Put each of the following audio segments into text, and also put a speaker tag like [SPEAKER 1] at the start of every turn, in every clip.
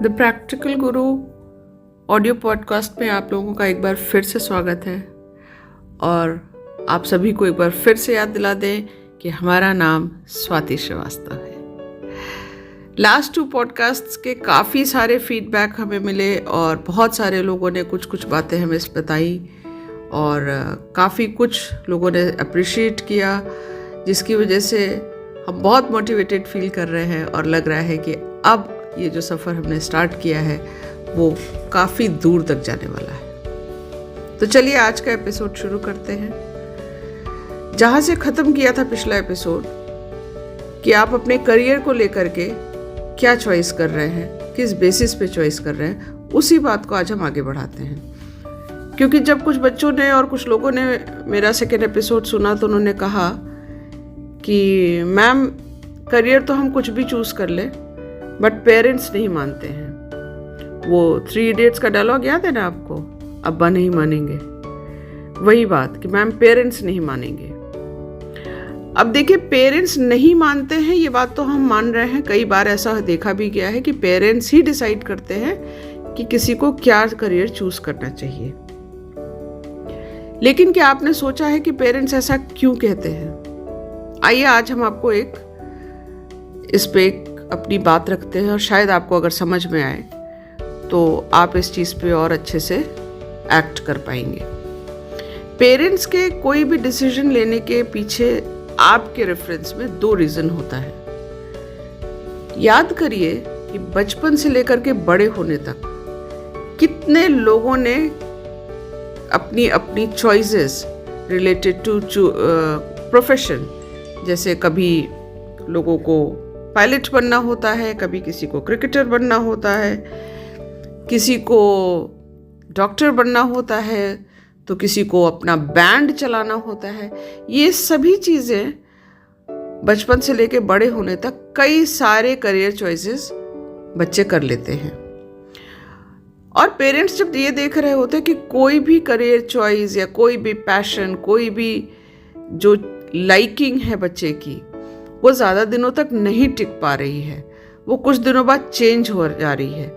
[SPEAKER 1] The practical Guru audio podcast में आप लोगों का एक बार फिर से स्वागत है और आप सभी को एक बार फिर से याद दिला दें कि हमारा नाम स्वाति श्रीवास्तव है। लास्ट 2 पॉडकास्ट्स के काफ़ी सारे फीडबैक हमें मिले और बहुत सारे लोगों ने कुछ बातें हमें बताई और काफ़ी कुछ लोगों ने अप्रिशिएट किया, जिसकी वजह से हम बहुत मोटिवेटेड फील कर रहे हैं और लग रहा है कि अब ये जो सफ़र हमने स्टार्ट किया है वो काफ़ी दूर तक जाने वाला है। तो चलिए आज का एपिसोड शुरू करते हैं जहाँ से ख़त्म किया था पिछला एपिसोड, कि आप अपने करियर को लेकर के क्या चॉइस कर रहे हैं, किस बेसिस पे चॉइस कर रहे हैं, उसी बात को आज हम आगे बढ़ाते हैं। क्योंकि जब कुछ बच्चों ने और कुछ लोगों ने मेरा सेकेंड एपिसोड सुना तो उन्होंने कहा कि मैम करियर तो हम कुछ भी चूज़ कर लें बट पेरेंट्स नहीं मानते हैं। वो 3 इडियट्स का डायलॉग याद है ना आपको, अब्बा नहीं मानेंगे, वही बात कि मैम पेरेंट्स नहीं मानेंगे। अब देखिए, पेरेंट्स नहीं मानते हैं ये बात तो हम मान रहे हैं, कई बार ऐसा देखा भी गया है कि पेरेंट्स ही डिसाइड करते हैं कि किसी को क्या करियर चूज करना चाहिए। लेकिन क्या आपने सोचा है कि पेरेंट्स ऐसा क्यों कहते हैं? आइए आज हम आपको इस पे अपनी बात रखते हैं और शायद आपको अगर समझ में आए तो आप इस चीज़ पे और अच्छे से एक्ट कर पाएंगे। पेरेंट्स के कोई भी डिसीजन लेने के पीछे आपके रेफरेंस में 2 रीज़न होता है। याद करिए कि बचपन से लेकर के बड़े होने तक कितने लोगों ने अपनी अपनी चॉइसेस रिलेटेड टू प्रोफेशन, जैसे कभी लोगों को पायलट बनना होता है, कभी किसी को क्रिकेटर बनना होता है, किसी को डॉक्टर बनना होता है, तो किसी को अपना बैंड चलाना होता है। ये सभी चीज़ें बचपन से लेके बड़े होने तक कई सारे करियर चॉइसेस बच्चे कर लेते हैं। और पेरेंट्स जब ये देख रहे होते हैं कि कोई भी करियर चॉइस या कोई भी पैशन, कोई भी जो लाइकिंग है बच्चे की, वो ज़्यादा दिनों तक नहीं टिक पा रही है, वो कुछ दिनों बाद चेंज हो जा रही है,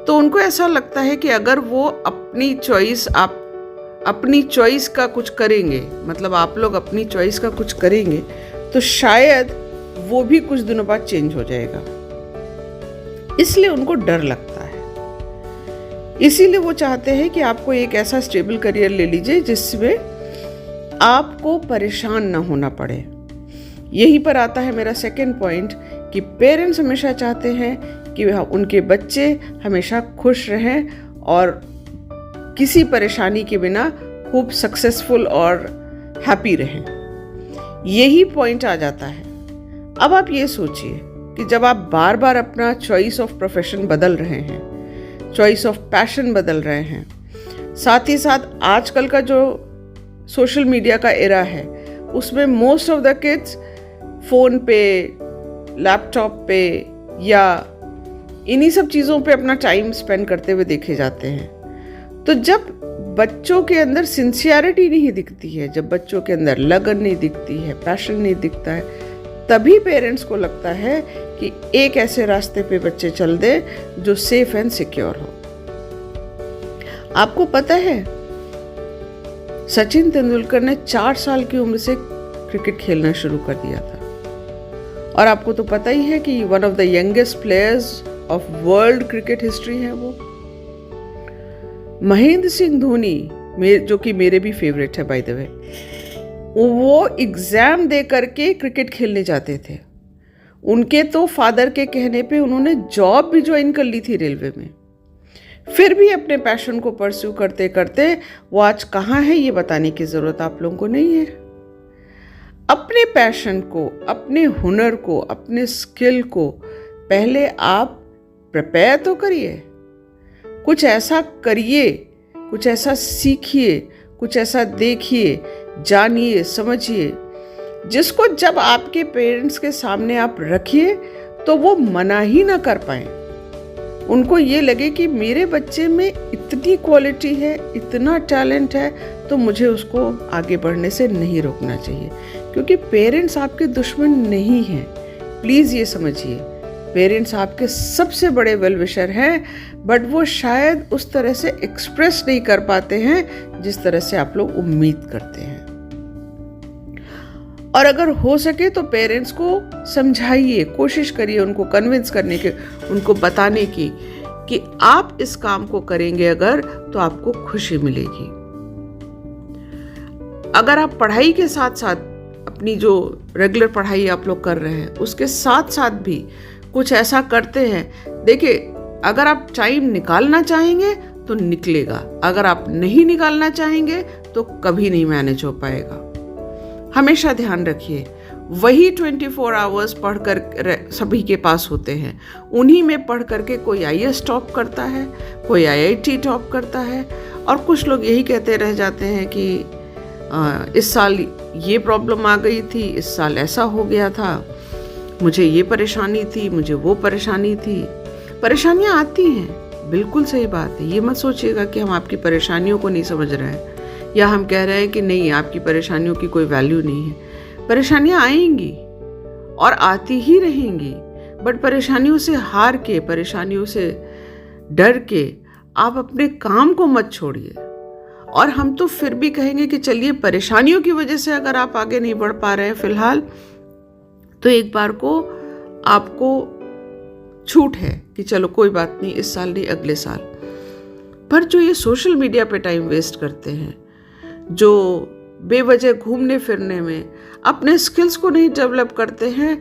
[SPEAKER 1] तो उनको ऐसा लगता है कि अगर वो अपनी चॉइस का कुछ करेंगे, मतलब आप लोग अपनी चॉइस का कुछ करेंगे, तो शायद वो भी कुछ दिनों बाद चेंज हो जाएगा। इसलिए उनको डर लगता है। इसीलिए वो चाहते हैं कि आपको एक ऐसा स्टेबल करियर ले लीजिए जिसमें आपको परेशान ना होना पड़े। यहीं पर आता है मेरा सेकेंड पॉइंट कि पेरेंट्स हमेशा चाहते हैं कि उनके बच्चे हमेशा खुश रहें और किसी परेशानी के बिना खूब सक्सेसफुल और हैप्पी रहें। यही पॉइंट आ जाता है। अब आप ये सोचिए कि जब आप बार बार अपना चॉइस ऑफ प्रोफेशन बदल रहे हैं, चॉइस ऑफ पैशन बदल रहे हैं, साथ ही साथ आजकल का जो सोशल मीडिया का एरा है उसमें most of the kids phone पे, लैपटॉप पे या इन्हीं सब चीज़ों पे अपना टाइम स्पेंड करते हुए देखे जाते हैं। तो जब बच्चों के अंदर सिंसियरिटी नहीं दिखती है, जब बच्चों के अंदर लगन नहीं दिखती है, पैशन नहीं दिखता है, तभी पेरेंट्स को लगता है कि एक ऐसे रास्ते पे बच्चे चल दे जो सेफ एंड सिक्योर हो। आपको पता है सचिन तेंदुलकर ने 4 साल की उम्र से क्रिकेट खेलना शुरू कर दिया था। और आपको तो पता ही है कि one of the youngest players of world cricket history है वो। महेंद्र सिंह धोनी, जो कि मेरे भी फेवरेट है बाय द वे, वो एग्जाम दे करके क्रिकेट खेलने जाते थे। उनके तो फादर के कहने पे उन्होंने जॉब भी ज्वाइन कर ली थी रेलवे में। फिर भी अपने पैशन को परस्यू करते करते वो आज कहाँ है ये बताने की ज़रूरत आप लोगों को नहीं है। अपने पैशन को, अपने हुनर को, अपने स्किल को पहले आप प्रिपेयर तो करिए, कुछ ऐसा करिए, कुछ ऐसा सीखिए, कुछ ऐसा देखिए, जानिए, समझिए, जिसको जब आपके पेरेंट्स के सामने आप रखिए तो वो मना ही ना कर पाए। उनको ये लगे कि मेरे बच्चे में इतनी क्वालिटी है, इतना टैलेंट है, तो मुझे उसको आगे बढ़ने से नहीं रोकना चाहिए। क्योंकि पेरेंट्स आपके दुश्मन नहीं हैं, प्लीज़ ये समझिए। पेरेंट्स आपके सबसे बड़े वेल विशर हैं, बट वो शायद उस तरह से एक्सप्रेस नहीं कर पाते हैं जिस तरह से आप लोग उम्मीद करते हैं। और अगर हो सके तो पेरेंट्स को समझाइए, कोशिश करिए उनको कन्विंस करने के, उनको बताने की कि आप इस काम को करेंगे अगर तो आपको खुशी मिलेगी। अगर आप पढ़ाई के साथ साथ अपनी जो रेगुलर पढ़ाई आप लोग कर रहे हैं उसके साथ साथ भी कुछ ऐसा करते हैं, देखिए अगर आप टाइम निकालना चाहेंगे तो निकलेगा, अगर आप नहीं निकालना चाहेंगे तो कभी नहीं मैनेज हो पाएगा। हमेशा ध्यान रखिए, वही 24 आवर्स पढ़कर सभी के पास होते हैं, उन्हीं में पढ़ करके कोई IAS टॉप करता है, कोई IIT टॉप करता है, और कुछ लोग यही कहते रह जाते हैं कि इस साल ये प्रॉब्लम आ गई थी, इस साल ऐसा हो गया था, मुझे ये परेशानी थी, मुझे वो परेशानी थी। परेशानियाँ आती हैं, बिल्कुल सही बात है। ये मत सोचिएगा कि हम आपकी परेशानियों को नहीं समझ रहे हैं या हम कह रहे हैं कि नहीं आपकी परेशानियों की कोई वैल्यू नहीं है। परेशानियाँ आएंगी और आती ही रहेंगी, बट परेशानियों से हार के, परेशानियों से डर के आप अपने काम को मत छोड़िए। और हम तो फिर भी कहेंगे कि चलिए परेशानियों की वजह से अगर आप आगे नहीं बढ़ पा रहे हैं फिलहाल, तो एक बार को आपको छूट है कि चलो कोई बात नहीं, इस साल नहीं अगले साल। पर जो ये सोशल मीडिया पे टाइम वेस्ट करते हैं, जो बेवजह घूमने फिरने में अपने स्किल्स को नहीं डेवलप करते हैं,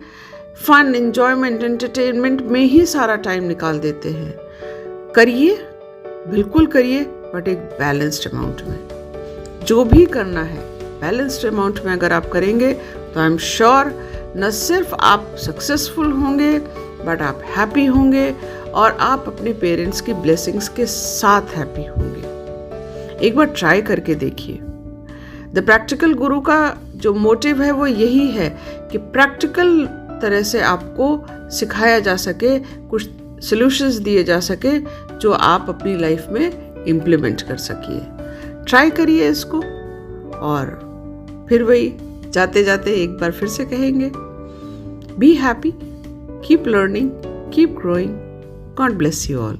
[SPEAKER 1] फन, एंजॉयमेंट, एंटरटेनमेंट में ही सारा टाइम निकाल देते हैं, करिए, बिल्कुल करिए, बट एक बैलेंस्ड अमाउंट में। जो भी करना है बैलेंस्ड अमाउंट में अगर आप करेंगे तो आई एम श्योर न सिर्फ आप सक्सेसफुल होंगे बट आप हैप्पी होंगे और आप अपने पेरेंट्स की ब्लेसिंग्स के साथ हैप्पी होंगे। एक बार ट्राई करके देखिए। द प्रैक्टिकल गुरु का जो मोटिव है वो यही है कि प्रैक्टिकल तरह से आपको सिखाया जा सके, कुछ सॉल्यूशंस दिए जा सके जो आप अपनी लाइफ में इम्प्लीमेंट कर सकिए। ट्राई करिए इसको, और फिर वही जाते जाते एक बार फिर से कहेंगे, be happy, keep learning, keep growing, God bless you all.